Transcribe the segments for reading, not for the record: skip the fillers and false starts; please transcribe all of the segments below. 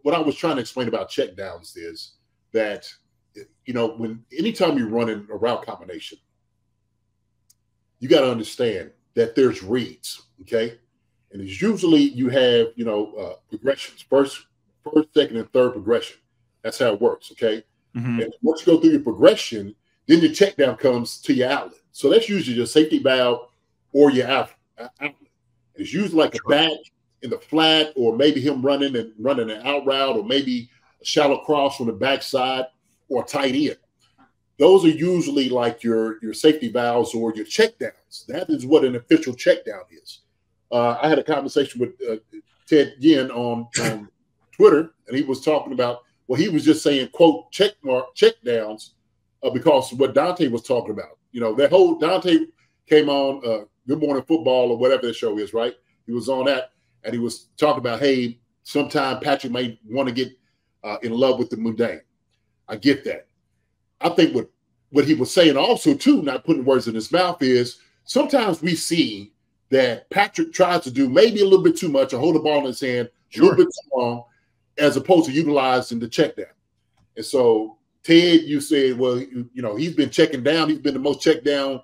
what I was trying to explain about check downs is that, you know, anytime you're running a route combination, you got to understand that there's reads, okay? And it's usually you have, you know, progressions, first, second, and third progression. That's how it works, okay? Mm-hmm. And once you go through your progression, then your check down comes to your outlet. So that's usually your safety valve or your outlet. It's usually like a back in the flat, or maybe him running an out route, or maybe a shallow cross from the backside, or a tight end. Those are usually like your safety valves or your check downs. That is what an official check down is. I had a conversation with Ted Yin on Twitter, and he was talking about, well, he was just saying, quote, check downs because of what Dante was talking about. You know, that whole Dante came on Good Morning Football or whatever the show is, right? He was on that, and he was talking about, hey, sometime Patrick may want to get in love with the mundane. I get that. I think what he was saying also, too, not putting words in his mouth, is sometimes we see that Patrick tries to do maybe a little bit too much or hold the ball in his hand a little bit too long, as opposed to utilizing the check down. And so, Ted, you said, well, you know, he's been checking down. He's been the most checked down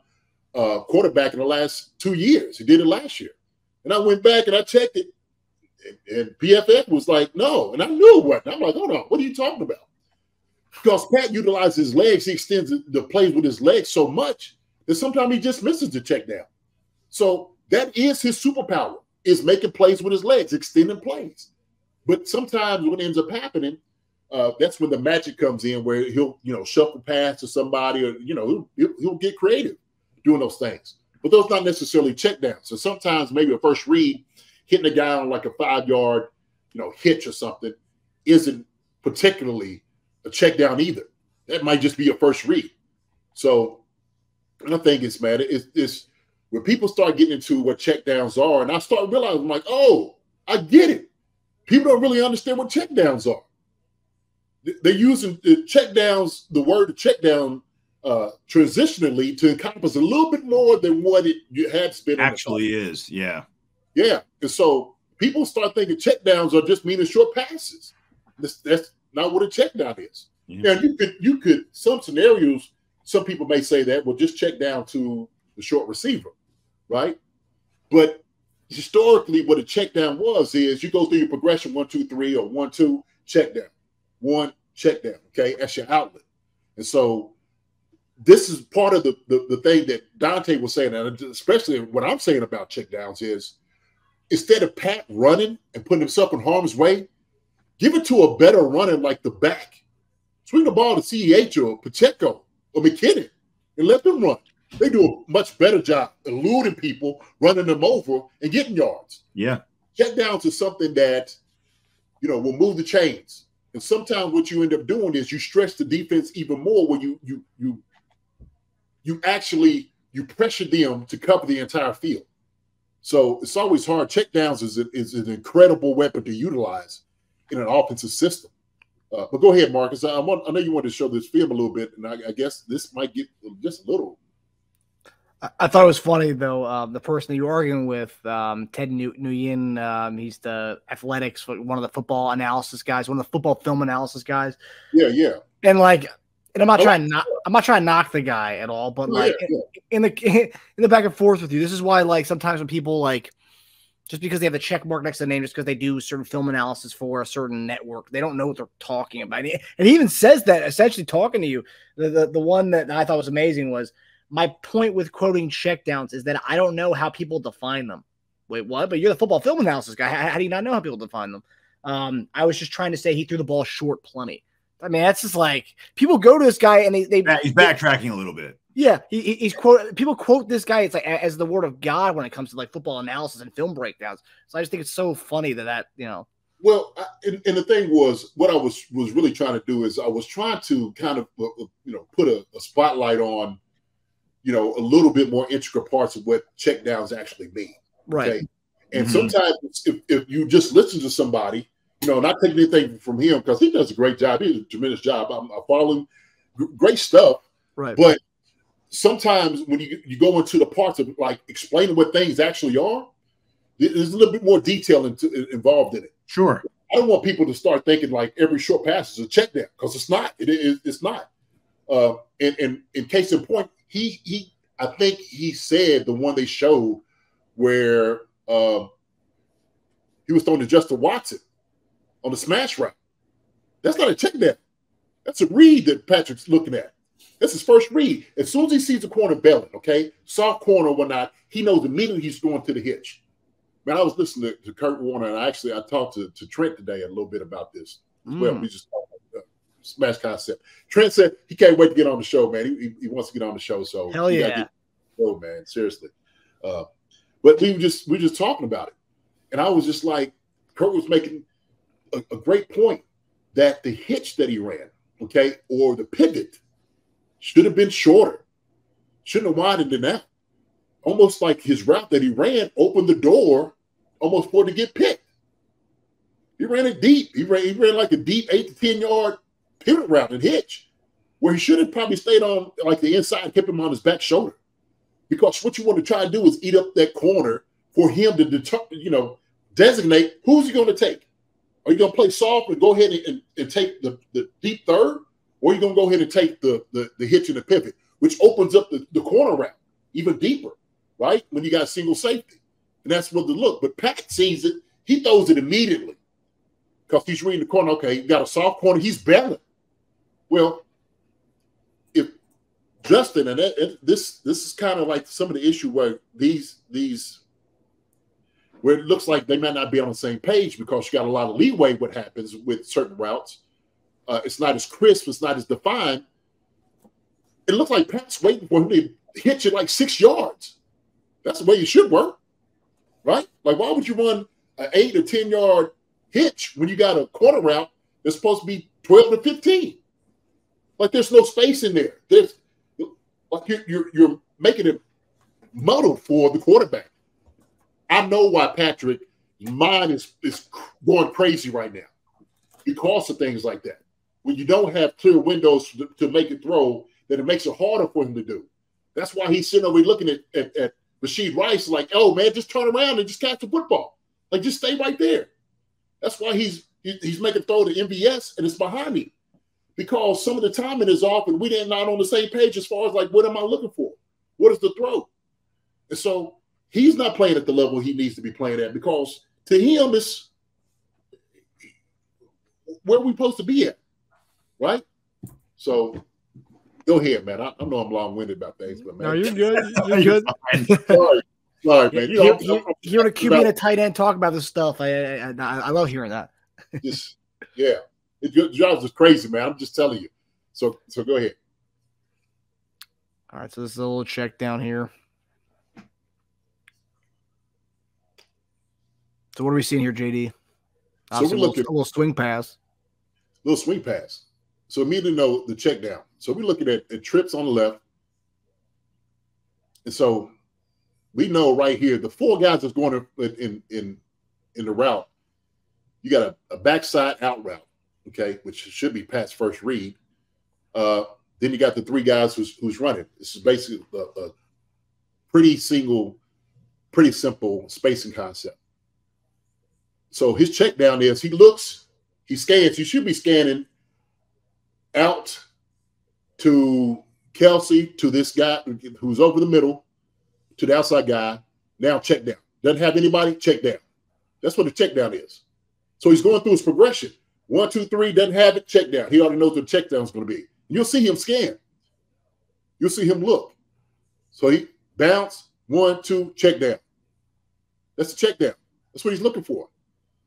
quarterback in the last 2 years. He did it last year. And I went back and I checked it, and PFF was like, no. And I knew it wasn't. I'm like, hold on, what are you talking about? Because Pat utilizes his legs. He extends the plays with his legs so much that sometimes he just misses the check down. So that is his superpower, is making plays with his legs, extending plays. But sometimes what ends up happening, that's when the magic comes in, where he'll, you know, shuffle pass to somebody, or, you know, he'll get creative doing those things. But those not necessarily check downs. So sometimes maybe a first read, hitting a guy on like a 5-yard, you know, hitch or something, isn't particularly a check down either. That might just be a first read. So I think it's, man, it's when people start getting into what check downs are, and I start realizing, I'm like, oh, I get it. People don't really understand what check downs are. They're using the check downs, the word check down, transitionally to encompass a little bit more than what it has been. Actually is, yeah. Yeah. And so people start thinking check downs are just meaning short passes. That's not what a check down is. Yeah. Now, you could, some scenarios, some people may say that, well, just check down to the short receiver, right? But historically, what a check down is you go through your progression 1, 2, 3, or 1, 2, check down. 1, check down. Okay, that's your outlet. And so this is part of the thing that Dante was saying, and especially what I'm saying about check downs is, instead of Pat running and putting himself in harm's way, give it to a better runner like the back. Swing the ball to CEH or Pacheco or McKinnon and let them run. They do a much better job eluding people, running them over, and getting yards. Yeah. Check downs is something that, you know, will move the chains. And sometimes what you end up doing is you stretch the defense even more, where you actually pressure them to cover the entire field. So it's always hard. Check downs is an incredible weapon to utilize in an offensive system. But go ahead, Marcus. I know you wanted to show this film a little bit, and I guess this might get just a little. I thought it was funny, though, the person you were arguing with, Ted Nguyen, he's the athletics, one of the football analysis guys, one of the football film analysis guys. Yeah, yeah. And like, and I'm not trying to knock the guy at all, but like in the back and forth with you, this is why, like, sometimes when people, like, just because they have the check mark next to the name, just because they do certain film analysis for a certain network, they don't know what they're talking about. And he even says that, essentially talking to you. The one that I thought was amazing was, my point with quoting checkdowns is that I don't know how people define them. Wait, what? But you're the football film analysis guy. How do you not know how people define them? I was just trying to say he threw the ball short plenty. I mean, that's just like, people go to this guy and he's backtracking a little bit. Yeah, people quote this guy, it's like as the word of God when it comes to like football analysis and film breakdowns. So I just think it's so funny that you know. Well, and the thing was, what I was really trying to do is I was trying to kind of put a spotlight on, you know, a little bit more intricate parts of what check downs actually mean. Right. Okay? And sometimes if you just listen to somebody, you know, not taking anything from him, because he does a great job. He does a tremendous job. I'm following great stuff. Right. But sometimes when you go into the parts of like explaining what things actually are, there's a little bit more detail involved in it. Sure. I don't want people to start thinking like every short pass is a check down, because it's not. It's not. And in case in point, I think he said the one they showed where he was throwing to Justin Watson on the smash route. That's not a check down. That's a read that Patrick's looking at. That's his first read. As soon as he sees the corner belling, okay, soft corner or whatnot, he knows immediately he's going to the hitch. Man, I was listening to Kurt Warner, and I talked to Trent today a little bit about this as well. We just talked about the smash concept. Trent said he can't wait to get on the show, man. He wants to get on the show. So hell yeah, oh man, seriously. But we were just talking about it, and I was just like, Kurt was making a great point that the hitch that he ran, okay, or the pivot should have been shorter, shouldn't have widened than that. Almost like his route that he ran opened the door almost for it to get picked. He ran it deep. He ran like a deep 8 to 10 yard pivot route and hitch, where he should have probably stayed on like the inside and kept him on his back shoulder. Because what you want to try to do is eat up that corner for him to designate who's he going to take. Are you going to play soft and go ahead and take the deep third? Or are you going to go ahead and take the hitch and the pivot, which opens up the corner route even deeper, right? When you got a single safety. And that's what the look. But Pat sees it. He throws it immediately because he's reading the corner. Okay, you got a soft corner. He's belling. Well, if Justin, and this is kind of like some of the issue where where it looks like they might not be on the same page because you got a lot of leeway what happens with certain routes. It's not as crisp. It's not as defined. It looks like Pat's waiting for him to hit you like 6 yards. That's the way you should work, right? Like, why would you run an 8 or 10 yard hitch when you got a corner route that's supposed to be 12 to 15? Like, there's no space in there. There's like you're making it muddled for the quarterback. I know why Patrick's mind is going crazy right now because of things like that. When you don't have clear windows to make it throw, then it makes it harder for him to do. That's why he's sitting over looking at Rashid Rice like, oh, man, just turn around and just catch the football. Like, just stay right there. That's why he's making throw to MVS, and it's behind him. Because some of the timing is off, and we're not on the same page as far as, like, what am I looking for? What is the throw? And so he's not playing at the level he needs to be playing at because to him, it's where we're supposed to be at, right? So go ahead, man. I know I'm long-winded about things, but man. No, you're good. You're good. Sorry, man. Hearing a QB and a tight end talk about this stuff, I love hearing that. Yeah. It drives us crazy, man. I'm just telling you. So go ahead. All right, so this is a little check down here. So what are we seeing here, JD? So we're looking a little swing pass. Little swing pass. So immediately know the check down. So we're looking at trips on the left. And so we know right here, the 4 guys that's going in the route, you got a backside out route, okay, which should be Pat's first read. Then you got the 3 guys who's running. This is basically a pretty simple spacing concept. So his check down is he scans. You should be scanning out to Kelsey, to this guy who's over the middle, to the outside guy. Now check down. Doesn't have anybody, check down. That's what the check down is. So he's going through his progression. 1, 2, 3, doesn't have it, check down. He already knows what the check down is going to be. You'll see him scan. You'll see him look. So he bounce, 1, 2, check down. That's the check down. That's what he's looking for.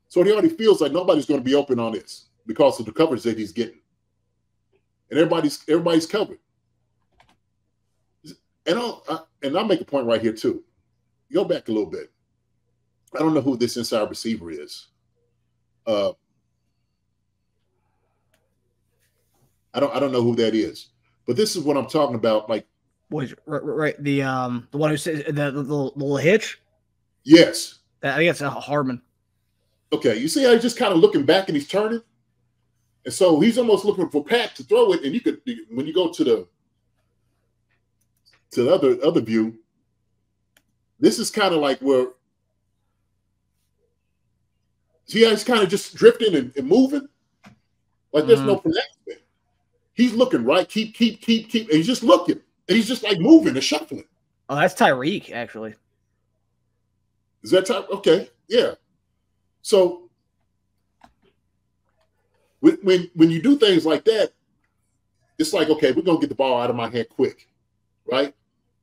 So he already feels like nobody's going to be open on this because of the coverage that he's getting. And everybody's covered. And I'll make a point right here too. Go back a little bit. I don't know who this inside receiver is. I don't know who that is. But this is what I'm talking about. Like, right, the one who says the little hitch. Yes, I think it's Hardman. Okay, you see how he's just kind of looking back and he's turning, and so he's almost looking for Pat to throw it. And you could, when you go to the other view, this is kind of like where See how he's kind of just drifting and moving? Like there's no pronouncement. He's looking right, keep. And he's just looking. And he's just like moving and shuffling. Oh, that's Tyreek, actually. Is that time? Okay, yeah. So when you do things like that, it's like, okay, we're gonna get the ball out of my hand quick, right?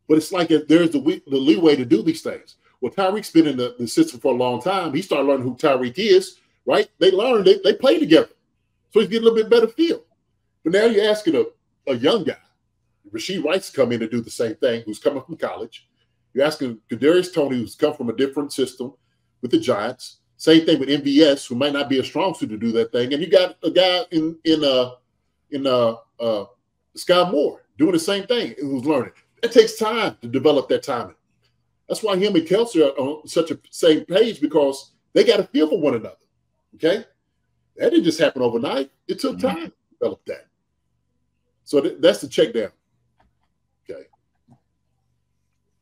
But it's like there's the leeway to do these things. Well, Tyreek's been in the system for a long time. He started learning who Tyreek is, right? They learned it. They play together. So he's getting a little bit better feel. But now you're asking a young guy, Rashee Rice, to come in and do the same thing, who's coming from college. You're asking Kadarius Toney, who's come from a different system with the Giants. Same thing with MVS, who might not be a strong suit to do that thing. And you got a guy in Sky Moore doing the same thing, who's learning. It takes time to develop that timing. That's why him and Kelsey are on such a same page, because they got a feel for one another. Okay, that didn't just happen overnight. It took time to develop that. So that's the check down. Okay,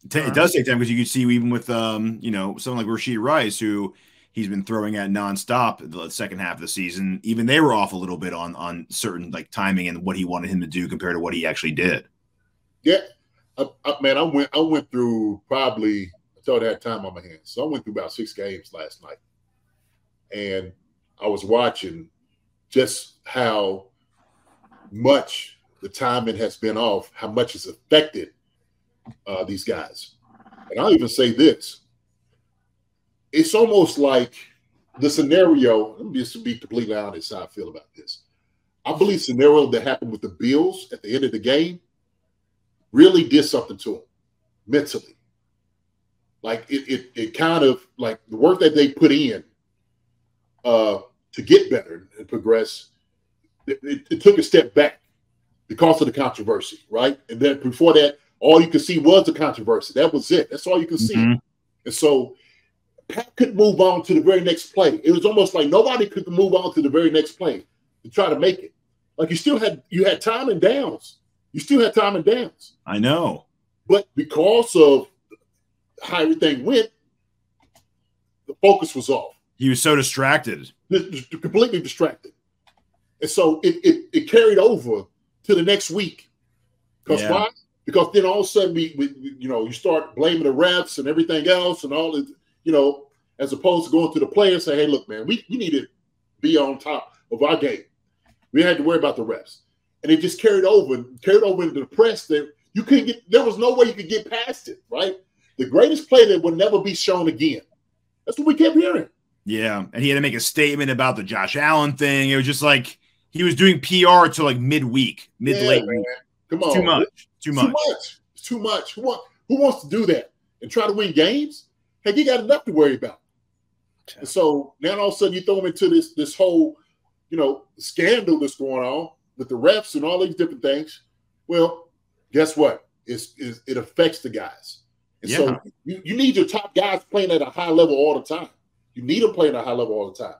it does take time, because you can see even with someone like Rashee Rice, who he's been throwing at nonstop the second half of the season. Even they were off a little bit on certain like timing and what he wanted him to do compared to what he actually did. Yeah. I went through probably, I told I had time on my hands. So I went through about 6 games last night. And I was watching just how much the timing has been off, how much it's affected these guys. And I'll even say this. It's almost like the scenario, let me just be completely honest how I feel about this. I believe the scenario that happened with the Bills at the end of the game really did something to them mentally. Like it kind of, like the work that they put in to get better and progress, it took a step back because of the controversy, right? And then before that, all you could see was the controversy. That was it. That's all you could see. And so Pat could move on to the very next play. It was almost like nobody could move on to the very next play to try to make it. Like you had time and downs. You still had time and downs. I know. But because of how everything went, the focus was off. He was so distracted. Completely distracted. And so it carried over to the next week. Because why? Because then all of a sudden you start blaming the refs and everything else and all the, as opposed to going to the players and say, hey, look, man, we need to be on top of our game. We had to worry about the refs. And it just carried over into the press that you couldn't get. There was no way you could get past it, right? The greatest play that would never be shown again. That's what we kept hearing. Yeah, and he had to make a statement about the Josh Allen thing. It was just like he was doing PR to like midweek, mid-late week. Come on, Too much. Who wants to do that and try to win games? Heck, you got enough to worry about. And so now all of a sudden you throw him into this whole, scandal that's going on with the refs and all these different things. Well, guess what? It affects the guys. And so you need your top guys playing at a high level all the time. You need them playing at a high level all the time.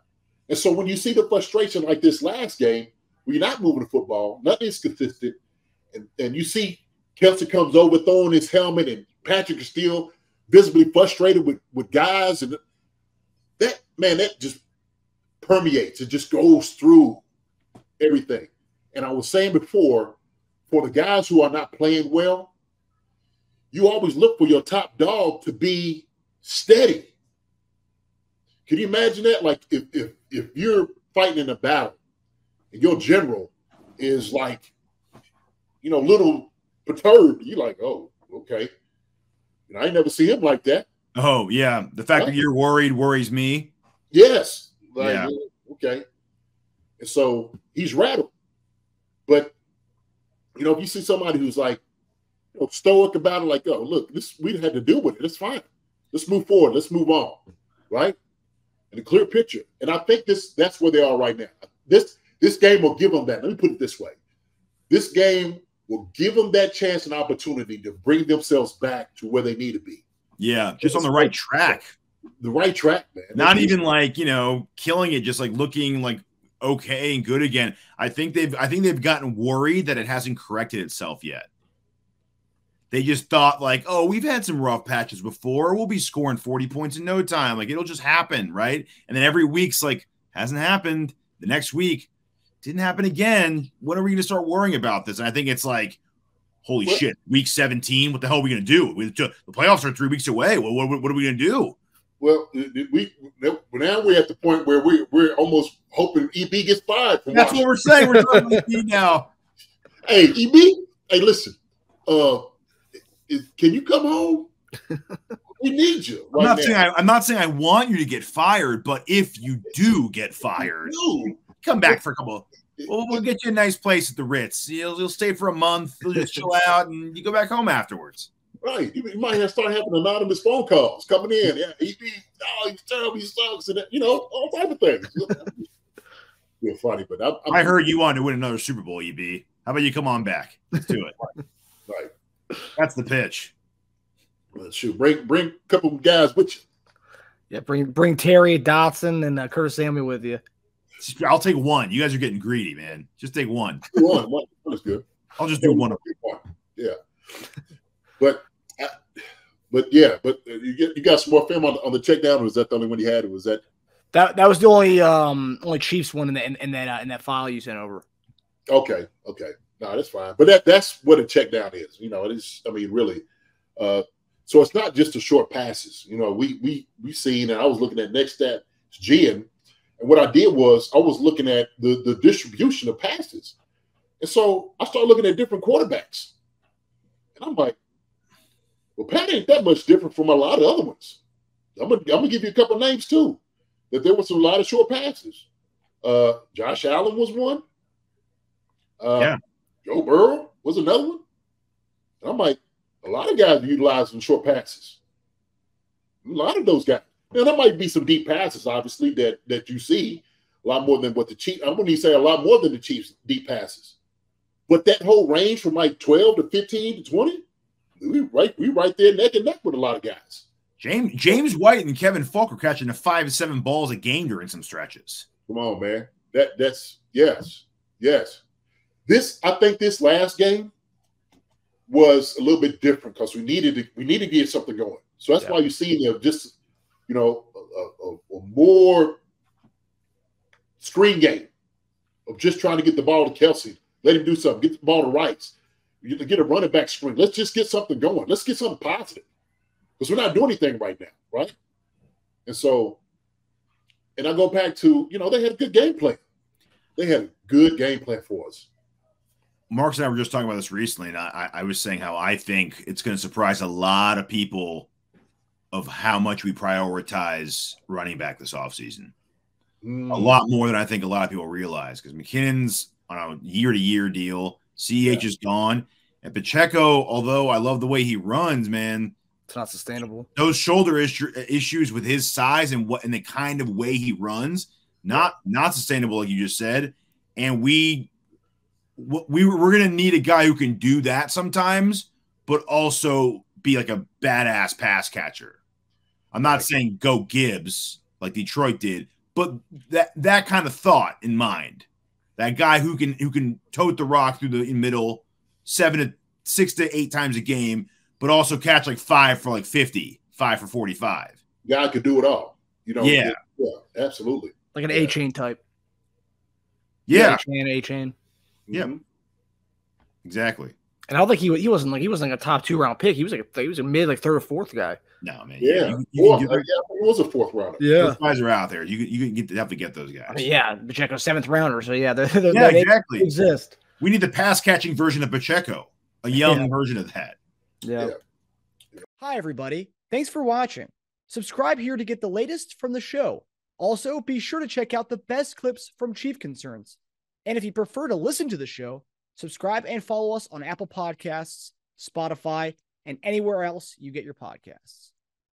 And so when you see the frustration like this last game, where you're not moving the football, nothing is consistent, and you see Kelsey comes over throwing his helmet, and Patrick is still visibly frustrated with guys, and that just permeates. It just goes through everything. And I was saying before, for the guys who are not playing well, you always look for your top dog to be steady. Can you imagine that? Like if you're fighting in a battle and your general is like, little perturbed, you're like, oh, okay. And I ain't never see him like that. Oh, yeah. The fact that you're worried worries me. Yes. Okay. And so he's rattled. But, if you see somebody who's like, stoic about it, like, oh, look, we had to deal with it. It's fine. Let's move forward. Let's move on. Right? And a clear picture. And I think that's where they are right now. This game will give them that. Let me put it this way. This game will give them that chance and opportunity to bring themselves back to where they need to be. Yeah, just on the right track. The right track, man. Not even like, killing it, just like looking like okay and good again. I think they've gotten worried that it hasn't corrected itself yet. They just thought like, oh, we've had some rough patches before. We'll be scoring 40 points in no time. Like it'll just happen, right? And then every week's like, hasn't happened. The next week, didn't happen again. When are we going to start worrying about this? And I think it's like, holy shit, week 17. What the hell are we going to do? The playoffs are 3 weeks away. What are we going to do? Well, now we're at the point where we're almost hoping EB gets fired. That's what we're saying. We're talking about EB now. Hey, EB. Hey, listen. Can you come home? We need you. I'm not saying I want you to get fired, but if you do get fired, come back for a couple. We'll get you a nice place at the Ritz. You'll stay for a month. You'll just chill out, and you go back home afterwards. Right. You might have to start having anonymous phone calls coming in. Yeah, EB, he's terrible, he sucks, and all type of things. You're funny, but I heard you wanted to win another Super Bowl, EB. How about you come on back? Let's do it. Right. That's the pitch. Well, shoot, bring a couple of guys with you. Yeah, bring Terry Dotson and Curtis Samuel with you. I'll take one. You guys are getting greedy, man. Just take one. One is good. I'll just do one. Yeah, but you got some more film on the check down, or was that the only one you had? Or was that was the only Chiefs one in that file you sent over? Okay. No, that's fine. But that's what a check down is. It is. I mean, really. So it's not just the short passes. We seen, and I was looking at next stat, Gian, and what I did was I was looking at the distribution of passes, and so I started looking at different quarterbacks, and I'm like, well, Pat ain't that much different from a lot of other ones. I'm gonna give you a couple names too. That there was a lot of short passes. Josh Allen was one. Joe Burrow was another one. And I'm like, a lot of guys are utilizing short passes. A lot of those guys. Now, there might be some deep passes, obviously, that you see a lot more than what the Chiefs. I'm going to say a lot more than the Chiefs' deep passes. But that whole range from like 12 to 15 to 20, we right there neck and neck with a lot of guys. James White and Kevin Falk are catching the 5 to 7 balls a game during some stretches. Come on, man. That's yes. I think this last game was a little bit different because we needed to get something going. So that's why you see just a more screen game of just trying to get the ball to Kelsey, let him do something, get the ball to Rice, get a running back screen. Let's just get something going. Let's get something positive because we're not doing anything right now, right? And so, and I go back to they had a good game plan. They had a good game plan for us. Marks and I were just talking about this recently, and I was saying how I think it's going to surprise a lot of people of how much we prioritize running back this offseason. A lot more than I think a lot of people realize because McKinnon's on a year-to-year deal. CEH is gone. And Pacheco, although I love the way he runs, man, it's not sustainable. Those shoulder issues with his size and the kind of way he runs, not sustainable, like you just said. And we're going to need a guy who can do that sometimes, but also be like a badass pass catcher. I'm not saying go Gibbs like Detroit did, but that kind of thought in mind. That guy who can tote the rock through the middle 6 to 8 times a game, but also catch like 5 for like 50, 5 for 45. Guy could do it all. Yeah, absolutely. Like an A-chain type. Yeah. A-chain. Yeah. Exactly. And I don't think he wasn't like a top 2 round pick. He was a mid like 3rd or 4th guy. No, man. Yeah. He was a 4th rounder. Yeah. Those guys are out there. You have to get those guys. I mean, yeah, Pacheco 7th rounder. So yeah, exactly. They exist. We need the pass catching version of Pacheco, a young version of that. Yeah. Hi everybody. Thanks for watching. Subscribe here to get the latest from the show. Also, be sure to check out the best clips from Chief Concerns. And if you prefer to listen to the show, subscribe and follow us on Apple Podcasts, Spotify, and anywhere else you get your podcasts.